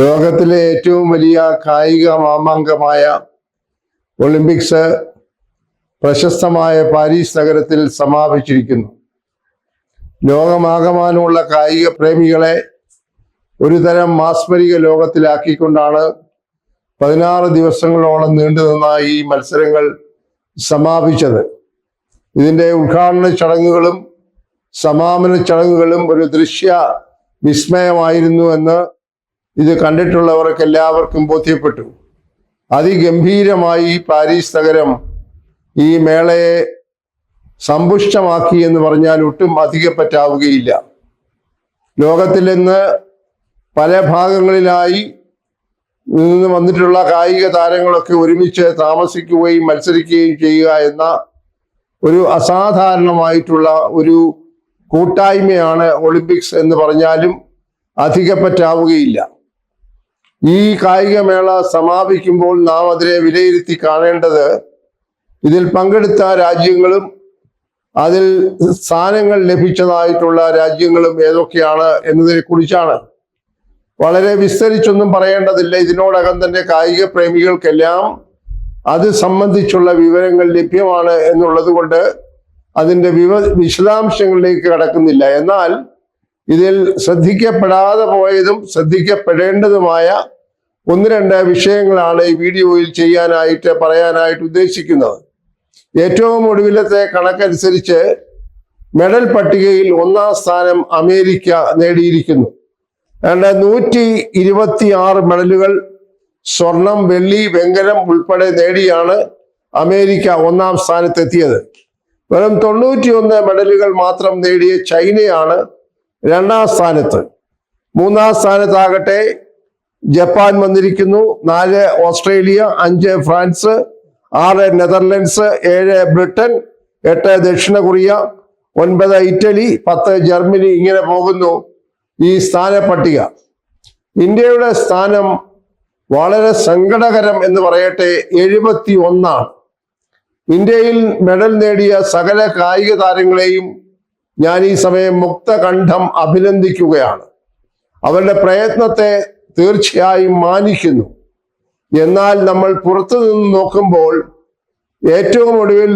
ലോകത്തിലെ ഏറ്റവും വലിയ കായിക മാമാങ്കമായ ഒളിമ്പിക്സ് പ്രശസ്തമായ പാരീസ് നഗരത്തിൽ സമാപിച്ചിരിക്കുന്നു. ലോകമാകമാനമുള്ള കായിക പ്രേമികളെ ഒരുതരം മാസ്മരിക ലോകത്തിലാക്കിക്കൊണ്ടാണ് 16 ദിവസങ്ങളോളം നീണ്ടുനിന്ന ഈ മത്സരങ്ങൾ സമാപിച്ചത്. ഇതിന്റെ ഉദ്ഘാടന ചടങ്ങുകളും സമാപന ചടങ്ങുകളും ഒരു ദൃശ്യ വിസ്മയമായിരുന്നു എന്ന് ഇത് കണ്ടിട്ടുള്ളവർക്ക് എല്ലാവർക്കും ബോധ്യപ്പെട്ടു. അതിഗംഭീരമായി പാരീസ് നഗരം ഈ മേളയെ സമ്പുഷ്ടമാക്കി എന്ന് പറഞ്ഞാൽ ഒട്ടും അധികപ്പറ്റാവുകയില്ല. ലോകത്തിൽ നിന്ന് പല ഭാഗങ്ങളിലായി നിന്ന് വന്നിട്ടുള്ള കായിക താരങ്ങളൊക്കെ ഒരുമിച്ച് താമസിക്കുകയും മത്സരിക്കുകയും ചെയ്യുക എന്ന ഒരു അസാധാരണമായിട്ടുള്ള ഒരു കൂട്ടായ്മയാണ് ഒളിമ്പിക്സ് എന്ന് പറഞ്ഞാലും അധികപ്പറ്റാവുകയില്ല. ഈ കായികമേള സമാപിക്കുമ്പോൾ നാം അതിനെ വിലയിരുത്തി കാണേണ്ടത് ഇതിൽ പങ്കെടുത്ത രാജ്യങ്ങളും അതിൽ സ്ഥാനങ്ങൾ ലഭിച്ചതായിട്ടുള്ള രാജ്യങ്ങളും ഏതൊക്കെയാണ് എന്നതിനെ കുറിച്ചാണ്. വളരെ വിസ്തരിച്ചൊന്നും പറയേണ്ടതില്ല. ഇതിനോടകം തന്നെ കായിക പ്രേമികൾക്കെല്ലാം അത് സംബന്ധിച്ചുള്ള വിവരങ്ങൾ ലഭ്യമാണ് എന്നുള്ളത് കൊണ്ട് അതിൻ്റെ വിശദാംശങ്ങളിലേക്ക് കടക്കുന്നില്ല. എന്നാൽ ഇതിൽ ശ്രദ്ധിക്കപ്പെടാതെ പോയതും ശ്രദ്ധിക്കപ്പെടേണ്ടതുമായ 1-2 വിഷയങ്ങളാണ് ഈ വീഡിയോയിൽ പറയാനായിട്ട് ഉദ്ദേശിക്കുന്നത്. ഏറ്റവും ഒടുവിലത്തെ കണക്കനുസരിച്ച് മെഡൽ പട്ടികയിൽ 1-ാം സ്ഥാനം അമേരിക്ക നേടിയിരിക്കുന്നു. 126 മെഡലുകൾ സ്വർണം, വെള്ളി, വെങ്കലം ഉൾപ്പെടെ നേടിയാണ് അമേരിക്ക 1-ാം സ്ഥാനത്തെത്തിയത്. വെറും 91 മെഡലുകൾ മാത്രം നേടിയ ചൈനയാണ് 2-ാം സ്ഥാനത്ത്. 3-ാം സ്ഥാനത്താകട്ടെ ജപ്പാൻ വന്നിരിക്കുന്നു, 4 ഓസ്ട്രേലിയ, 5 ഫ്രാൻസ്, 6 നെതർലൻഡ്സ്, 7 ബ്രിട്ടൻ, 8 ദക്ഷിണ കൊറിയ, 9 ഇറ്റലി, 10 ജർമ്മനി. ഇങ്ങനെ പോകുന്നു ഈ സ്ഥാന പട്ടിക. ഇന്ത്യയുടെ സ്ഥാനം വളരെ സങ്കടകരം എന്ന് പറയട്ടെ, 71. ഇന്ത്യയിൽ മെഡൽ നേടിയ സകല കായിക താരങ്ങളെയും ഞാൻ ഈ സമയം മുക്തകണ്ഠം അഭിനന്ദിക്കുകയാണ്. അവരുടെ പ്രയത്നത്തെ തീർച്ചയായും മാനിക്കുന്നു. എന്നാൽ നമ്മൾ പുറത്തു നിന്ന് നോക്കുമ്പോൾ ഏറ്റവും ഒടുവിൽ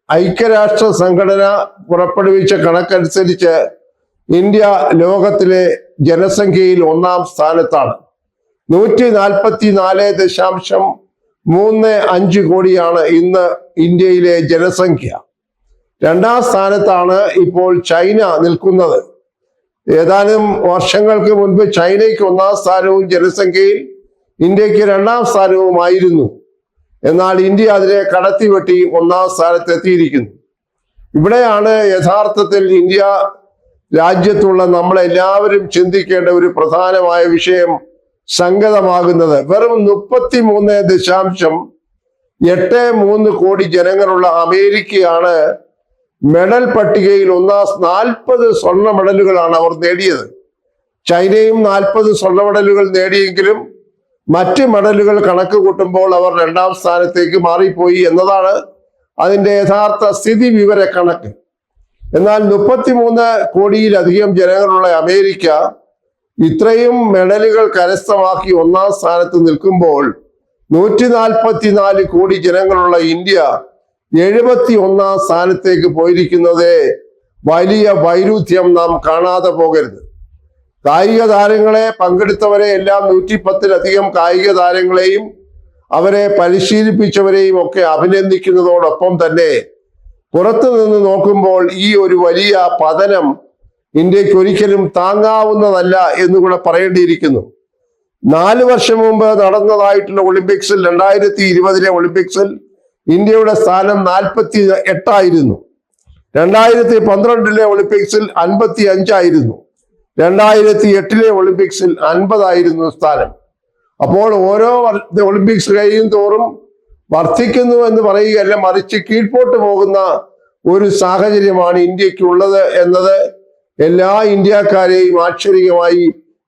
ഐക്യരാഷ്ട്ര സംഘടന പുറപ്പെടുവിച്ച കണക്കനുസരിച്ച് ഇന്ത്യ ലോകത്തിലെ ജനസംഖ്യയിൽ 1-ാം സ്ഥാനത്താണ്. 144.35 കോടിയാണ് ഇന്ന് ഇന്ത്യയിലെ ജനസംഖ്യ. 2-ാം സ്ഥാനത്താണ് ഇപ്പോൾ ചൈന നിൽക്കുന്നത്. ഏതാനും വർഷങ്ങൾക്ക് മുൻപ് ചൈനയ്ക്ക് 1-ാം സ്ഥാനവും ജനസംഖ്യയിൽ ഇന്ത്യക്ക് 2-ാം സ്ഥാനവുമായിരുന്നു. എന്നാൽ ഇന്ത്യ അതിനെ കടത്തിവെട്ടി 1-ാം സ്ഥാനത്തെത്തിയിരിക്കുന്നു. ഇവിടെയാണ് യഥാർത്ഥത്തിൽ ഇന്ത്യ രാജ്യത്തുള്ള നമ്മളെല്ലാവരും ചിന്തിക്കേണ്ട ഒരു പ്രധാനമായ വിഷയം സംഗതമാകുന്നത്. വെറും 33.83 കോടി ജനങ്ങളുള്ള അമേരിക്കയാണ് മെഡൽ പട്ടികയിൽ 40 സ്വർണ്ണ മെഡലുകളാണ് അവർ നേടിയത്. ചൈനയും 40 സ്വർണ്ണ മെഡലുകൾ നേടിയെങ്കിലും മറ്റ് മെഡലുകൾ കണക്ക് കൂട്ടുമ്പോൾ അവർ 2-ാം സ്ഥാനത്തേക്ക് മാറിപ്പോയി എന്നതാണ് അതിൻ്റെ യഥാർത്ഥ സ്ഥിതി വിവര കണക്ക്. എന്നാൽ 33 കോടിയിലധികം ജനങ്ങളുള്ള അമേരിക്ക ഇത്രയും മെഡലുകൾ കരസ്ഥമാക്കി 1-ാം സ്ഥാനത്ത് നിൽക്കുമ്പോൾ 144 കോടി ജനങ്ങളുള്ള ഇന്ത്യ 71-ാം സ്ഥാനത്തേക്ക് പോയിരിക്കുന്നത് വലിയ വൈരുദ്ധ്യം നാം കാണാതെ പോകരുത്. കായിക താരങ്ങളെ പങ്കെടുത്തവരെ എല്ലാം 110-ലധികം കായിക താരങ്ങളെയും അവരെ പരിശീലിപ്പിച്ചവരെയും ഒക്കെ അഭിനന്ദിക്കുന്നതോടൊപ്പം തന്നെ പുറത്തു നിന്ന് നോക്കുമ്പോൾ ഈ ഒരു വലിയ പതനം ഇന്ത്യക്ക് ഒരിക്കലും താങ്ങാവുന്നതല്ല എന്നുകൂടെ പറയേണ്ടിയിരിക്കുന്നു. 4 വർഷം മുമ്പ് നടന്നതായിട്ടുള്ള ഒളിമ്പിക്സിൽ 2020 ഒളിമ്പിക്സിൽ ഇന്ത്യയുടെ സ്ഥാനം 48 ആയിരുന്നു. 2012 ഒളിമ്പിക്സിൽ 55 ആയിരുന്നു. 2008 ഒളിമ്പിക്സിൽ 50 ആയിരുന്നു സ്ഥാനം. അപ്പോൾ ഓരോ ഒളിമ്പിക്സ് കഴിയും തോറും വർദ്ധിക്കുന്നു എന്ന് പറയുകയല്ല, മറിച്ച് കീഴ്പോട്ട് പോകുന്ന ഒരു സാഹചര്യമാണ് ഇന്ത്യക്കുള്ളത് എന്നത് എല്ലാ ഇന്ത്യക്കാരെയും ആശ്ചര്യമായി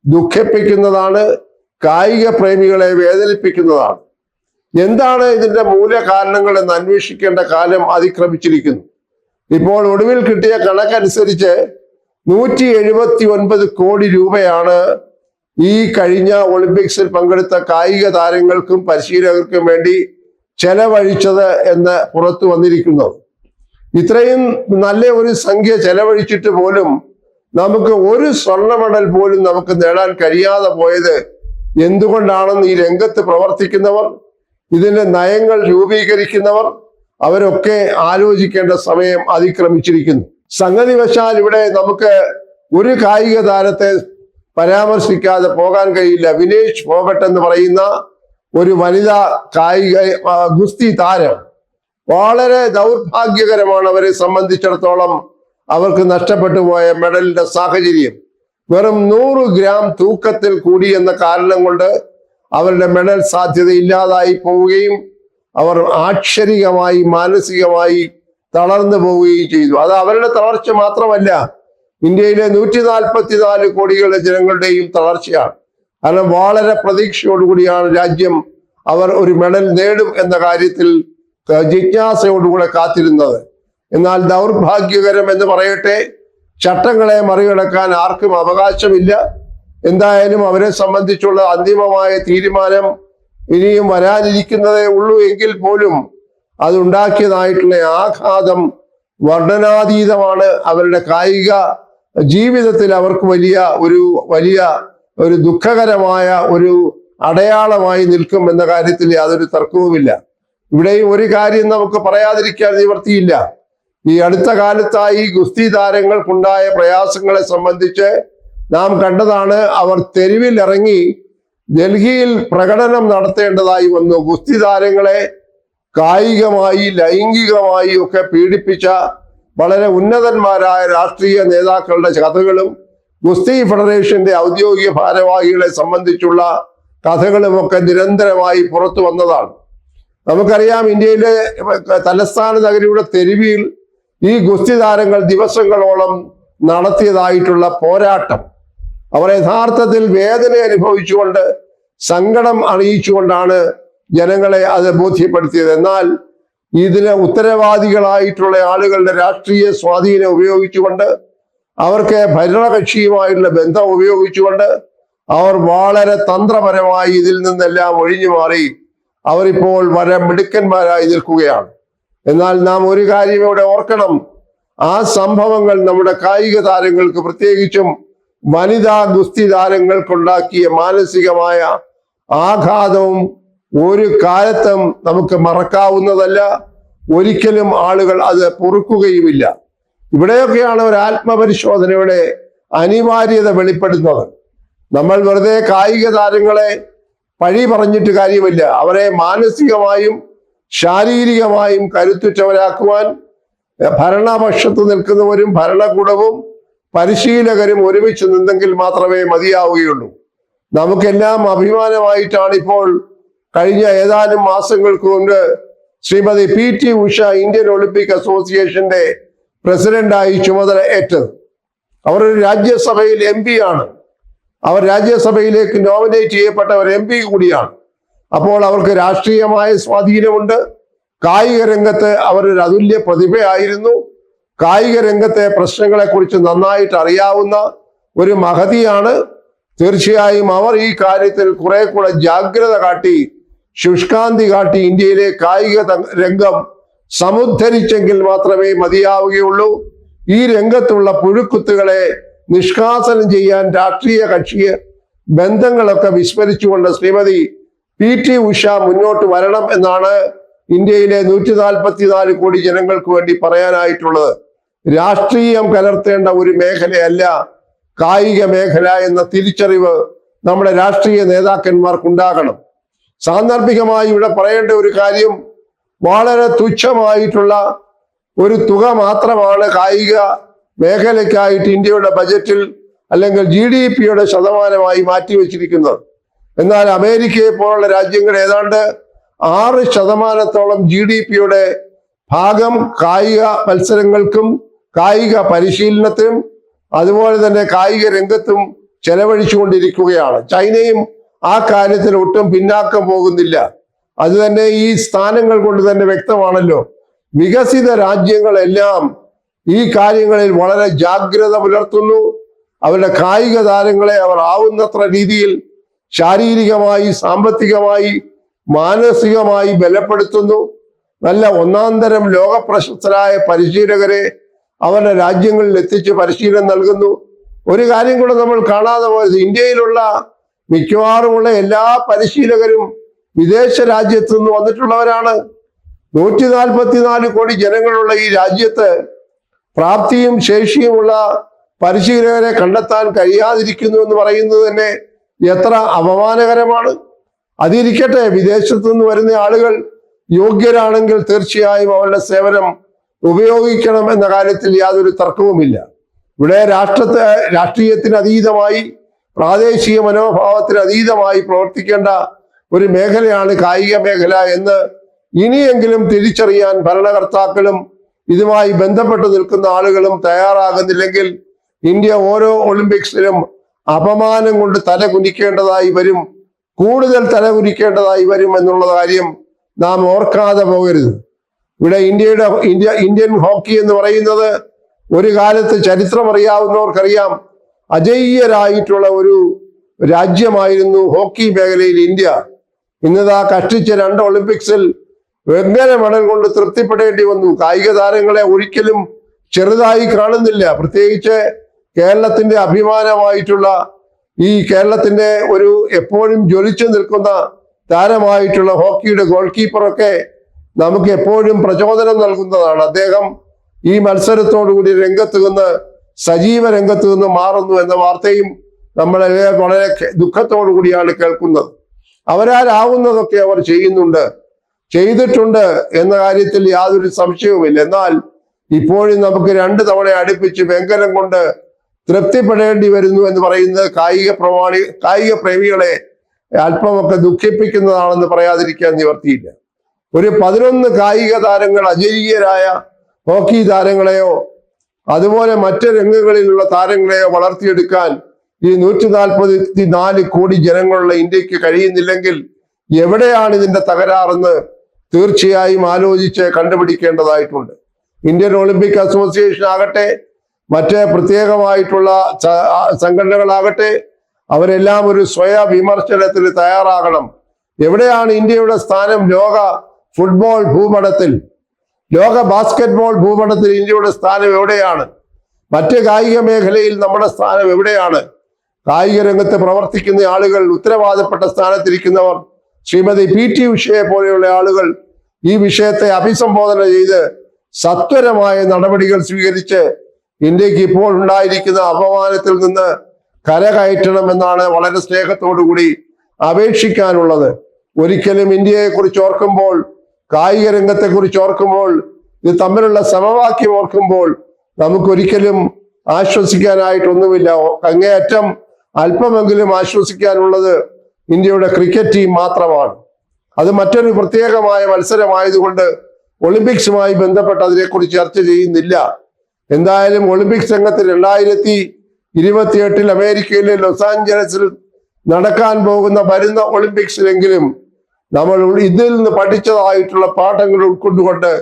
ദുഃഖിപ്പിക്കുന്നതാണ്, കായിക പ്രേമികളെ വേദനിപ്പിക്കുന്നതാണ്. എന്താണ് ഇതിന്റെ മൂല കാരണങ്ങൾ എന്ന് അന്വേഷിക്കേണ്ട കാലം അതിക്രമിച്ചിരിക്കുന്നു. ഇപ്പോൾ ഒടുവിൽ കിട്ടിയ കണക്കനുസരിച്ച് 179 കോടി രൂപയാണ് ഈ കഴിഞ്ഞ ഒളിമ്പിക്സിൽ പങ്കെടുത്ത കായിക താരങ്ങൾക്കും പരിശീലകർക്കും വേണ്ടി ചെലവഴിച്ചത് എന്ന് പുറത്തു വന്നിരിക്കുന്നത്. ഇത്രയും നല്ല ഒരു സംഖ്യ ചെലവഴിച്ചിട്ട് പോലും നമുക്ക് ഒരു സ്വർണ്ണ മെഡൽ പോലും നമുക്ക് നേടാൻ കഴിയാതെ പോയത് എന്തുകൊണ്ടാണെന്ന് ഈ രംഗത്ത് പ്രവർത്തിക്കുന്നവർ, ഇതിന്റെ നയങ്ങൾ രൂപീകരിക്കുന്നവർ അവരൊക്കെ ആലോചിക്കേണ്ട സമയം അതിക്രമിച്ചിരിക്കുന്നു. സംഗതി വശാൽ ഇവിടെ നമുക്ക് ഒരു കായിക താരത്തെ പരാമർശിക്കാതെ പോകാൻ കഴിയില്ല. വിനേഷ് ഫോഗട്ട് എന്ന് പറയുന്ന ഒരു വനിതാ കായിക ഗുസ്തി താരം. വളരെ ദൗർഭാഗ്യകരമാണ് അവരെ സംബന്ധിച്ചിടത്തോളം അവർക്ക് നഷ്ടപ്പെട്ടു പോയ മെഡലിന്റെ സാഹചര്യം. വെറും 100 ഗ്രാം തൂക്കത്തിൽ കൂടി എന്ന കാരണം കൊണ്ട് അവരുടെ മെഡൽ സാധ്യത ഇല്ലാതായി പോവുകയും അവർ ആക്ഷരികമായി മാനസികമായി തളർന്നു പോവുകയും ചെയ്തു. അത് അവരുടെ തളർച്ച മാത്രമല്ല, ഇന്ത്യയിലെ 144 കോടികളുടെ ജനങ്ങളുടെയും തളർച്ചയാണ്. കാരണം വളരെ പ്രതീക്ഷയോടുകൂടിയാണ് രാജ്യം അവർ ഒരു മെഡൽ നേടും എന്ന കാര്യത്തിൽ ജിജ്ഞാസയോടുകൂടെ കാത്തിരുന്നത്. എന്നാൽ ദൗർഭാഗ്യകരം എന്ന് പറയട്ടെ, ചട്ടങ്ങളെ മറികടക്കാൻ ആർക്കും അവകാശമില്ല. എന്തായാലും അവരെ സംബന്ധിച്ചുള്ള അന്തിമമായ തീരുമാനം ഇനിയും വരാനിരിക്കുന്നതേ ഉള്ളൂ. എങ്കിൽ പോലും അതുണ്ടാക്കിയതായിട്ടുള്ള ആഘാതം വർണ്ണനാതീതമാണ്. അവരുടെ കായിക ജീവിതത്തിൽ അവർക്ക് വലിയ ഒരു ദുഃഖകരമായ ഒരു അടയാളമായി നിൽക്കും എന്ന കാര്യത്തിൽ യാതൊരു തർക്കവുമില്ല. ഇവിടെയും ഒരു കാര്യം നമുക്ക് പറയാതിരിക്കാൻ നിവർത്തിയില്ല. ഈ അടുത്ത കാലത്തായി ഗുസ്തി താരങ്ങൾക്കുണ്ടായ പ്രയാസങ്ങളെ സംബന്ധിച്ച് നാം കണ്ടതാണ്. അവർ തെരുവിൽ ഇറങ്ങി ഡൽഹിയിൽ പ്രകടനം നടത്തേണ്ടതായി വന്നു. ഗുസ്തി താരങ്ങളെ കായികമായി ലൈംഗികമായി ഒക്കെ പീഡിപ്പിച്ച വളരെ ഉന്നതന്മാരായ രാഷ്ട്രീയ നേതാക്കളുടെ കഥകളും ഗുസ്തി ഫെഡറേഷന്റെ ഔദ്യോഗിക ഭാരവാഹികളെ സംബന്ധിച്ചുള്ള കഥകളുമൊക്കെ നിരന്തരമായി പുറത്തു വന്നതാണ്. നമുക്കറിയാം, ഇന്ത്യയിലെ തലസ്ഥാന നഗരിയുടെ തെരുവിൽ ഈ ഗുസ്തി താരങ്ങൾ ദിവസങ്ങളോളം നടത്തിയതായിട്ടുള്ള പോരാട്ടം, അവർ യഥാർത്ഥത്തിൽ വേദന അനുഭവിച്ചുകൊണ്ട് സങ്കടം അറിയിച്ചുകൊണ്ടാണ് ജനങ്ങളെ അത് ബോധ്യപ്പെടുത്തിയത്. എന്നാൽ ഇതിന് ഉത്തരവാദികളായിട്ടുള്ള ആളുകളുടെ രാഷ്ട്രീയ സ്വാധീനം ഉപയോഗിച്ചുകൊണ്ട്, അവർക്ക് ഭരണകക്ഷിയുമായിട്ടുള്ള ബന്ധം ഉപയോഗിച്ചുകൊണ്ട് അവർ വളരെ തന്ത്രപരമായി ഇതിൽ നിന്നെല്ലാം ഒഴിഞ്ഞു മാറി അവരിപ്പോൾ വളരെ മിടുക്കന്മാരായി നിൽക്കുകയാണ്. എന്നാൽ നാം ഒരു കാര്യം ഇവിടെ ഓർക്കണം, ആ സംഭവങ്ങൾ നമ്മുടെ കായിക താരങ്ങൾക്ക്, പ്രത്യേകിച്ചും വനിതാ ഗുസ്തി താരങ്ങൾക്കുണ്ടാക്കിയ മാനസികമായ ആഘാതവും ഒരു കാലത്തും നമുക്ക് മറക്കാവുന്നതല്ല. ഒരിക്കലും ആളുകൾ അത് പൊറുക്കുകയുമില്ല. ഇവിടെയൊക്കെയാണ് ഒരു ആത്മപരിശോധനയുടെ അനിവാര്യത വെളിപ്പെടുന്നത്. നമ്മൾ വെറുതെ കായിക താരങ്ങളെ പഴി പറഞ്ഞിട്ട് കാര്യമില്ല. അവരെ മാനസികമായും ശാരീരികമായും കരുത്തുറ്റവരാക്കുവാൻ ഭരണപക്ഷത്ത് നിൽക്കുന്നവരും ഭരണകൂടവും പരിശീലകരും ഒരുമിച്ച് നിന്നെങ്കിൽ മാത്രമേ മതിയാവുകയുള്ളൂ. നമുക്കെല്ലാം അഭിമാനമായിട്ടാണ് ഇപ്പോൾ കഴിഞ്ഞ ഏതാനും മാസങ്ങൾക്ക് മുൻപ് Shrimati PT Usha Indian Olympic അസോസിയേഷന്റെ പ്രസിഡന്റായി ചുമതല ഏറ്റത്. അവർ ഒരു രാജ്യസഭയിൽ MP ആണ്. അവർ രാജ്യസഭയിലേക്ക് നോമിനേറ്റ് ചെയ്യപ്പെട്ട ഒരു MP കൂടിയാണ്. അപ്പോൾ അവർക്ക് രാഷ്ട്രീയമായ സ്വാധീനമുണ്ട്. കായിക രംഗത്ത് അവരൊരു അതുല്യ പ്രതിഭയായിരുന്നു. കായിക രംഗത്തെ പ്രശ്നങ്ങളെ കുറിച്ച് നന്നായിട്ട് അറിയാവുന്ന ഒരു മഹതിയാണ്. തീർച്ചയായും അവർ ഈ കാര്യത്തിൽ കുറെ കൂടെ ജാഗ്രത കാട്ടി, ശുഷ്കാന്തി കാട്ടി ഇന്ത്യയിലെ കായിക രംഗം സമുദ്ധരിച്ചെങ്കിൽ മാത്രമേ മതിയാവുകയുള്ളൂ. ഈ രംഗത്തുള്ള പുഴുക്കുത്തുകളെ നിഷ്കാസനം ചെയ്യാൻ രാഷ്ട്രീയ കക്ഷി ബന്ധങ്ങളൊക്കെ വിസ്മരിച്ചുകൊണ്ട് ശ്രീമതി PT ഉഷ മുന്നോട്ട് വരണം എന്നാണ് ഇന്ത്യയിലെ 144 കോടി ജനങ്ങൾക്ക് വേണ്ടി പറയാനായിട്ടുള്ളത്. രാഷ്ട്രീയം കലർത്തേണ്ട ഒരു മേഖലയല്ല കായിക മേഖല എന്ന തിരിച്ചറിവ് നമ്മുടെ രാഷ്ട്രീയ നേതാക്കന്മാർക്കുണ്ടാകണം. സാന്ദർഭികമായി ഇവിടെ പറയേണ്ട ഒരു കാര്യം, വളരെ തുച്ഛമായിട്ടുള്ള ഒരു തുക മാത്രമാണ് കായിക മേഖലയ്ക്കായിട്ട് ഇന്ത്യയുടെ ബജറ്റിൽ അല്ലെങ്കിൽ GDPയുടെ ശതമാനമായി മാറ്റിവെച്ചിരിക്കുന്നത്. എന്നാൽ അമേരിക്കയെ പോലുള്ള രാജ്യങ്ങൾ ഏതാണ്ട് 6% GDPയുടെ ഭാഗം കായിക മത്സരങ്ങൾക്കും കായിക പരിശീലനത്തിനും അതുപോലെ തന്നെ കായിക രംഗത്തും ചെലവഴിച്ചുകൊണ്ടിരിക്കുകയാണ്. ചൈനയും ആ കാര്യത്തിൽ ഒട്ടും പിന്നാക്കം പോകുന്നില്ല. അത് തന്നെ ഈ സ്ഥാനങ്ങൾ കൊണ്ട് തന്നെ വ്യക്തമാണല്ലോ. വികസിത രാജ്യങ്ങളെല്ലാം ഈ കാര്യങ്ങളിൽ വളരെ ജാഗ്രത പുലർത്തുന്നു. അവരുടെ കായിക താരങ്ങളെ അവർ ആവുന്നത്ര രീതിയിൽ ശാരീരികമായി, സാമ്പത്തികമായി, മാനസികമായി ബലപ്പെടുത്തുന്നു. നല്ല ഒന്നാന്തരം ലോക പ്രശസ്തരായ പരിശീലകരെ അവരുടെ രാജ്യങ്ങളിൽ എത്തിച്ച് പരിശീലനം നൽകുന്നു. ഒരു കാര്യം കൂടെ നമ്മൾ കാണാതെ പോയത്, ഇന്ത്യയിലുള്ള മിക്കവാറുമുള്ള എല്ലാ പരിശീലകരും വിദേശ രാജ്യത്തു നിന്ന് വന്നിട്ടുള്ളവരാണ്. 144 കോടി ജനങ്ങളുള്ള ഈ രാജ്യത്ത് പ്രാപ്തിയും ശേഷിയുമുള്ള പരിശീലകരെ കണ്ടെത്താൻ കഴിയാതിരിക്കുന്നു എന്ന് പറയുന്നത് തന്നെ എത്ര അപമാനകരമാണ്. അതിരിക്കട്ടെ, വിദേശത്തു നിന്ന് വരുന്ന ആളുകൾ യോഗ്യരാണെങ്കിൽ തീർച്ചയായും അവരുടെ സേവനം ഉപയോഗിക്കണം എന്ന കാര്യത്തിൽ യാതൊരു തർക്കവുമില്ല. ഇവിടെ രാഷ്ട്രീയത്തിന് അതീതമായി, പ്രാദേശിക മനോഭാവത്തിന് അതീതമായി പ്രവർത്തിക്കേണ്ട ഒരു മേഖലയാണ് കായിക മേഖല എന്ന് ഇനിയെങ്കിലും തിരിച്ചറിയാൻ ഭരണകർത്താക്കളും ഇതുമായി ബന്ധപ്പെട്ട് നിൽക്കുന്ന ആളുകളും തയ്യാറാകുന്നില്ലെങ്കിൽ ഇന്ത്യ ഓരോ ഒളിമ്പിക്സിലും അപമാനം കൊണ്ട് തല കുനിക്കേണ്ടതായി വരും, കൂടുതൽ തല കുനിക്കേണ്ടതായി വരും എന്നുള്ള കാര്യം നാം ഓർക്കാതെ പോകരുത്. ഇവിടെ ഇന്ത്യൻ ഹോക്കി എന്ന് പറയുന്നത് ഒരു കാലത്ത് ചരിത്രം അറിയാവുന്നവർക്കറിയാം, അജയ്യരായിട്ടുള്ള ഒരു രാജ്യമായിരുന്നു ഹോക്കി മേഖലയിൽ ഇന്ത്യ. ഇന്നതാ കഷ്ടിച്ച 2 ഒളിമ്പിക്സിൽ വെങ്കല മെഡൽ കൊണ്ട് തൃപ്തിപ്പെടേണ്ടി വന്നു. കായിക താരങ്ങളെ ഒരിക്കലും ചെറുതായി കാണുന്നില്ല. പ്രത്യേകിച്ച് കേരളത്തിന്റെ അഭിമാനമായിട്ടുള്ള ഈ കേരളത്തിന്റെ ഒരു എപ്പോഴും ജ്വലിച്ചു നിൽക്കുന്ന താരമായിട്ടുള്ള ഹോക്കിയുടെ ഗോൾ കീപ്പറൊക്കെ നമുക്ക് എപ്പോഴും പ്രചോദനം നൽകുന്നതാണ്. അദ്ദേഹം ഈ മത്സരത്തോടുകൂടി രംഗത്ത് നിന്ന്, സജീവ രംഗത്ത് നിന്ന് മാറുന്നു എന്ന വാർത്തയും നമ്മൾ വളരെ ദുഃഖത്തോടു കൂടിയാണ് കേൾക്കുന്നത്. അവരാലാവുന്നതൊക്കെ അവർ ചെയ്തിട്ടുണ്ട് എന്ന കാര്യത്തിൽ യാതൊരു സംശയവുമില്ല. എന്നാൽ ഇപ്പോഴും നമുക്ക് 2 തവണ അടുപ്പിച്ച് വെങ്കലം കൊണ്ട് തൃപ്തിപ്പെടേണ്ടി വരുന്നു എന്ന് പറയുന്നത് കായിക പ്രേമികളെ അല്പമൊക്കെ ദുഃഖിപ്പിക്കുന്നതാണെന്ന് പറയാതിരിക്കാൻ നിവർത്തിയില്ല. ഒരു 11 കായിക താരങ്ങൾ, അജയ്യരായ ഹോക്കി താരങ്ങളെയോ അതുപോലെ മറ്റ് രംഗങ്ങളിലുള്ള താരങ്ങളെയോ വളർത്തിയെടുക്കാൻ ഈ 144 കോടി ജനങ്ങളുള്ള ഇന്ത്യക്ക് കഴിയുന്നില്ലെങ്കിൽ എവിടെയാണ് ഇതിന്റെ തകരാറെന്ന് തീർച്ചയായും ആലോചിച്ച് കണ്ടുപിടിക്കേണ്ടതായിട്ടുണ്ട്. ഇന്ത്യൻ ഒളിമ്പിക് അസോസിയേഷൻ ആകട്ടെ, മറ്റ് പ്രത്യേകമായിട്ടുള്ള സംഘടനകളാകട്ടെ, അവരെല്ലാം ഒരു സ്വയ വിമർശനത്തിന് തയ്യാറാകണം. എവിടെയാണ് ഇന്ത്യയുടെ സ്ഥാനം ലോക ഫുട്ബോൾ ഭൂപടത്തിൽ, ലോക ബാസ്കറ്റ്ബോൾ ഭൂപടത്തിൽ ഇന്ത്യയുടെ സ്ഥാനം എവിടെയാണ്? മറ്റ് കായിക മേഖലയിൽ നമ്മുടെ സ്ഥാനം എവിടെയാണ്? കായിക രംഗത്ത് പ്രവർത്തിക്കുന്ന ആളുകൾ, ഉത്തരവാദപ്പെട്ട സ്ഥാനത്തിരിക്കുന്നവർ, ശ്രീമതി PT ഉഷയെ പോലെയുള്ള ആളുകൾ ഈ വിഷയത്തെ അഭിസംബോധന ചെയ്ത് സത്വരമായ നടപടികൾ സ്വീകരിച്ച് ഇന്ത്യക്ക് ഇപ്പോൾ ഉണ്ടായിരിക്കുന്ന അപമാനത്തിൽ നിന്ന് കരകയറ്റണം എന്നാണ് വളരെ സ്നേഹത്തോടുകൂടി അപേക്ഷിക്കാനുള്ളത്. ഒരിക്കലും ഇന്ത്യയെ കുറിച്ച് ഓർക്കുമ്പോൾ, കായിക രംഗത്തെ കുറിച്ച് ഓർക്കുമ്പോൾ, ഇത് തമ്മിലുള്ള സമവാക്യം ഓർക്കുമ്പോൾ നമുക്കൊരിക്കലും ആശ്വസിക്കാനായിട്ടൊന്നുമില്ല. അങ്ങേയറ്റം അല്പമെങ്കിലും ആശ്വസിക്കാനുള്ളത് ഇന്ത്യയുടെ ക്രിക്കറ്റ് ടീം മാത്രമാണ്. അത് മറ്റൊരു പ്രത്യേകമായ മത്സരമായതുകൊണ്ട് ഒളിമ്പിക്സുമായി ബന്ധപ്പെട്ട് അതിനെക്കുറിച്ച് ചർച്ച ചെയ്യുന്നില്ല. എന്തായാലും ഒളിമ്പിക്സ് രംഗത്ത് 2028 അമേരിക്കയിലെ ലോസ് ആഞ്ചലസിൽ നടക്കാൻ പോകുന്ന വരുന്ന ഒളിമ്പിക്സിലെങ്കിലും നമ്മൾ ഇതിൽ നിന്ന് പഠിച്ചതായിട്ടുള്ള പാഠങ്ങൾ ഉൾക്കൊണ്ടുകൊണ്ട്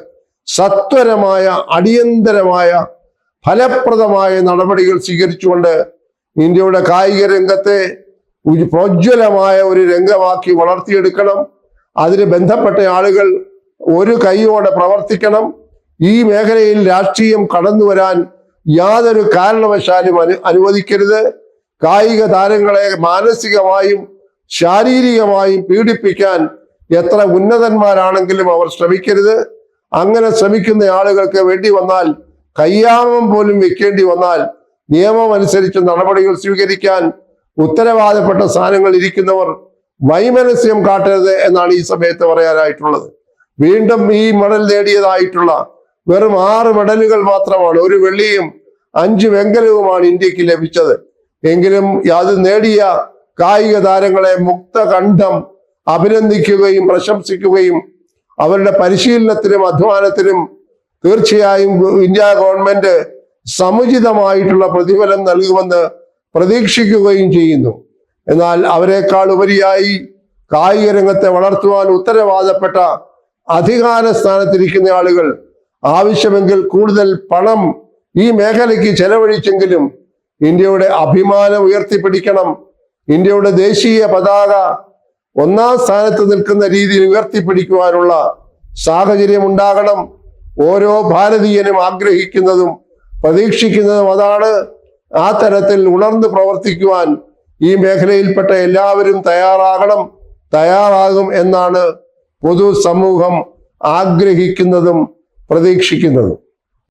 സത്വരമായ, അടിയന്തരമായ, ഫലപ്രദമായ നടപടികൾ സ്വീകരിച്ചുകൊണ്ട് ഇന്ത്യയുടെ കായിക രംഗത്തെ പ്രോജ്വലമായ ഒരു രംഗമാക്കി വളർത്തിയെടുക്കണം. അതിന് ബന്ധപ്പെട്ട ആളുകൾ ഒരു കൈയോടെ പ്രവർത്തിക്കണം. ഈ മേഖലയിൽ രാഷ്ട്രീയം കടന്നു വരാൻ യാതൊരു കാരണവശാലും അനുവദിക്കരുത്. കായിക താരങ്ങളെ മാനസികമായും ശാരീരികമായും പീഡിപ്പിക്കാൻ എത്ര ഉന്നതന്മാരാണെങ്കിലും അവർ ശ്രമിക്കരുത്. അങ്ങനെ ശ്രമിക്കുന്ന ആളുകൾക്ക് വേണ്ടി വന്നാൽ, കയ്യാമം പോലും വെക്കേണ്ടി വന്നാൽ, നിയമം അനുസരിച്ച് നടപടികൾ സ്വീകരിക്കാൻ ഉത്തരവാദപ്പെട്ട സ്ഥാനങ്ങൾ ഇരിക്കുന്നവർ വൈമനസ്യം കാട്ടരുത് എന്നാണ് ഈ സമയത്ത് പറയാനായിട്ടുള്ളത്. വീണ്ടും ഈ മെഡൽ നേടിയതായിട്ടുള്ള വെറും 6 മെഡലുകൾ മാത്രമാണ്, 1 വെള്ളിയും 5 വെങ്കലവുമാണ് ഇന്ത്യക്ക് ലഭിച്ചത്. എങ്കിലും അത് നേടിയ കായിക താരങ്ങളെ മുക്തകണ്ഠം അഭിനന്ദിക്കുകയും പ്രശംസിക്കുകയും അവരുടെ പരിശീലനത്തിനും അധ്വാനത്തിനും തീർച്ചയായും ഇന്ത്യ ഗവൺമെന്റ് സമുചിതമായിട്ടുള്ള പ്രതിഫലം നൽകുമെന്ന് പ്രതീക്ഷിക്കുകയും ചെയ്യുന്നു. എന്നാൽ അവരെക്കാൾ ഉപരിയായി കായിക രംഗത്തെ വളർത്തുവാൻ ഉത്തരവാദപ്പെട്ട അധികാര സ്ഥാനത്തിരിക്കുന്ന ആളുകൾ ആവശ്യമെങ്കിൽ കൂടുതൽ പണം ഈ മേഖലയ്ക്ക് ചെലവഴിച്ചെങ്കിലും ഇന്ത്യയുടെ അഭിമാനം ഉയർത്തിപ്പിടിക്കണം. ഇന്ത്യയുടെ ദേശീയ പതാക ഒന്നാം സ്ഥാനത്ത് നിൽക്കുന്ന രീതിയിൽ ഉയർത്തിപ്പിടിക്കുവാനുള്ള സാഹചര്യം ഉണ്ടാകണം. ഓരോ ഭാരതീയനും ആഗ്രഹിക്കുന്നതും പ്രതീക്ഷിക്കുന്നതും അതാണ്. ആ തരത്തിൽ ഉണർന്ന് പ്രവർത്തിക്കുവാൻ ഈ മേഖലയിൽപ്പെട്ട എല്ലാവരും തയ്യാറാകും എന്നാണ് പൊതുസമൂഹം ആഗ്രഹിക്കുന്നതും പ്രതീക്ഷിക്കുന്നതും.